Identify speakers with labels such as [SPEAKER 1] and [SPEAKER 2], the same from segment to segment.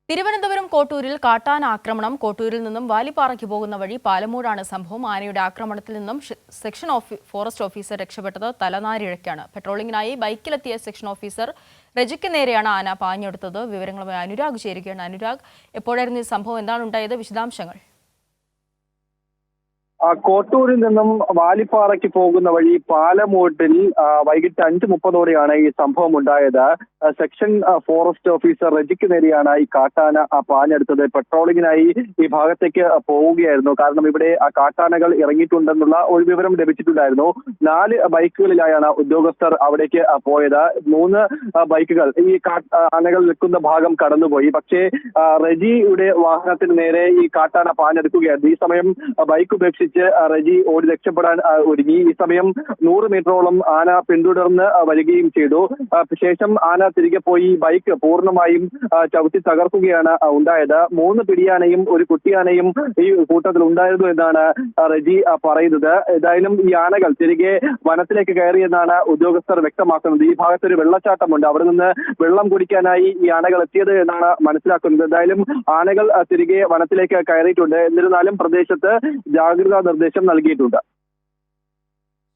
[SPEAKER 1] തിരുവനന്തപുരം കോട്ടൂരിൽ കാട്ടാന ആക്രമണം. കോട്ടൂരിൽ നിന്നും വാലിപ്പാറയ്ക്ക് പോകുന്ന വഴി പാലമൂടാണ് സംഭവം. ആനയുടെ ആക്രമണത്തിൽ നിന്നും സെക്ഷൻ ഫോറസ്റ്റ് ഓഫീസർ രക്ഷപ്പെട്ടത് തലനാരിഴയ്ക്കാണ്. പെട്രോളിംഗിനായി ബൈക്കിലെത്തിയ സെക്ഷൻ ഓഫീസർ റജിക്ക് നേരെയാണ് ആന പാഞ്ഞെടുത്തത്. വിവരങ്ങളുമായി അനുരാഗ് ചേരുകയാണ്. അനുരാഗ്, എപ്പോഴായിരുന്നു ഈ സംഭവം? എന്താണ് ഉണ്ടായത്? വിശദാംശങ്ങൾ.
[SPEAKER 2] കോട്ടൂരിൽ നിന്നും വാലിപ്പാറയ്ക്ക് പോകുന്ന വഴി പാലമൂട്ടിൽ വൈകിട്ട് 5:30ഓടെയാണ് ഈ സംഭവം ഉണ്ടായത്. സെക്ഷൻ ഫോറസ്റ്റ് ഓഫീസർ റജിക്ക് നേരെയാണ് ഈ കാട്ടാന പാഞ്ഞെടുത്തത്. പെട്രോളിങ്ങിനായി ഈ ഭാഗത്തേക്ക് പോവുകയായിരുന്നു. കാരണം ഇവിടെ കാട്ടാനകൾ ഇറങ്ങിയിട്ടുണ്ടെന്നുള്ള ഒരു വിവരം ലഭിച്ചിട്ടുണ്ടായിരുന്നു. 4 ബൈക്കുകളിലായാണ് ഉദ്യോഗസ്ഥർ അവിടേക്ക് പോയത്. 3 ബൈക്കുകൾ ഈ ആനകൾ നിൽക്കുന്ന ഭാഗം കടന്നുപോയി. പക്ഷേ റജിയുടെ വാഹനത്തിന് നേരെ ഈ കാട്ടാന പാഞ്ഞെടുക്കുകയായിരുന്നു. ഈ സമയം ബൈക്ക് ഉപേക്ഷിച്ച് റജി ഓടി രക്ഷപ്പെടാൻ ഒരുങ്ങി. ഈ സമയം 100 മീറ്ററോളം ആന പിന്തുടർന്ന് വരികയും ചെയ്തു. ശേഷം ആന തിരികെ പോയി ബൈക്ക് പൂർണ്ണമായും ചവിട്ടി തകർക്കുകയാണ് ഉണ്ടായത്. 3 പിടിയാനയും ഒരു കുട്ടിയാനയും ഈ കൂട്ടത്തിൽ ഉണ്ടായിരുന്നു എന്നാണ് റജി പറയുന്നത്. ഏതായാലും ഈ ആനകൾ തിരികെ വനത്തിലേക്ക് കയറിയെന്നാണ് ഉദ്യോഗസ്ഥർ വ്യക്തമാക്കുന്നത്. ഈ ഭാഗത്തൊരു വെള്ളച്ചാട്ടമുണ്ട്. അവിടെ നിന്ന് വെള്ളം കുടിക്കാനായി ഈ ആനകൾ എത്തിയത് എന്നാണ് മനസ്സിലാക്കുന്നത്. എന്തായാലും ആനകൾ തിരികെ വനത്തിലേക്ക് കയറിയിട്ടുണ്ട്. എന്നിരുന്നാലും പ്രദേശത്ത് ജാഗ്രതാ നിർദ്ദേശം നൽകിയിട്ടുണ്ട്.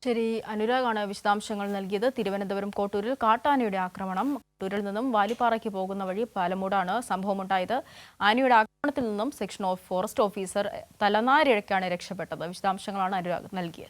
[SPEAKER 1] ശരി, അനുരാഗാണ് വിശദാംശങ്ങൾ നൽകിയത്. തിരുവനന്തപുരം കോട്ടൂരിൽ കാട്ടാനയുടെ ആക്രമണം. കോട്ടൂരിൽ നിന്നും വാലിപ്പാറയ്ക്ക് പോകുന്ന വഴി പാലമൂടാണ് സംഭവമുണ്ടായത്. ആനയുടെ ആക്രമണത്തിൽ നിന്നും സെക്ഷൻ ഫോറസ്റ്റ് ഓഫീസർ തലനാരിഴയ്ക്കാണ് രക്ഷപ്പെട്ടത്. വിശദാംശങ്ങളാണ് അനുരാഗ് നൽകിയത്.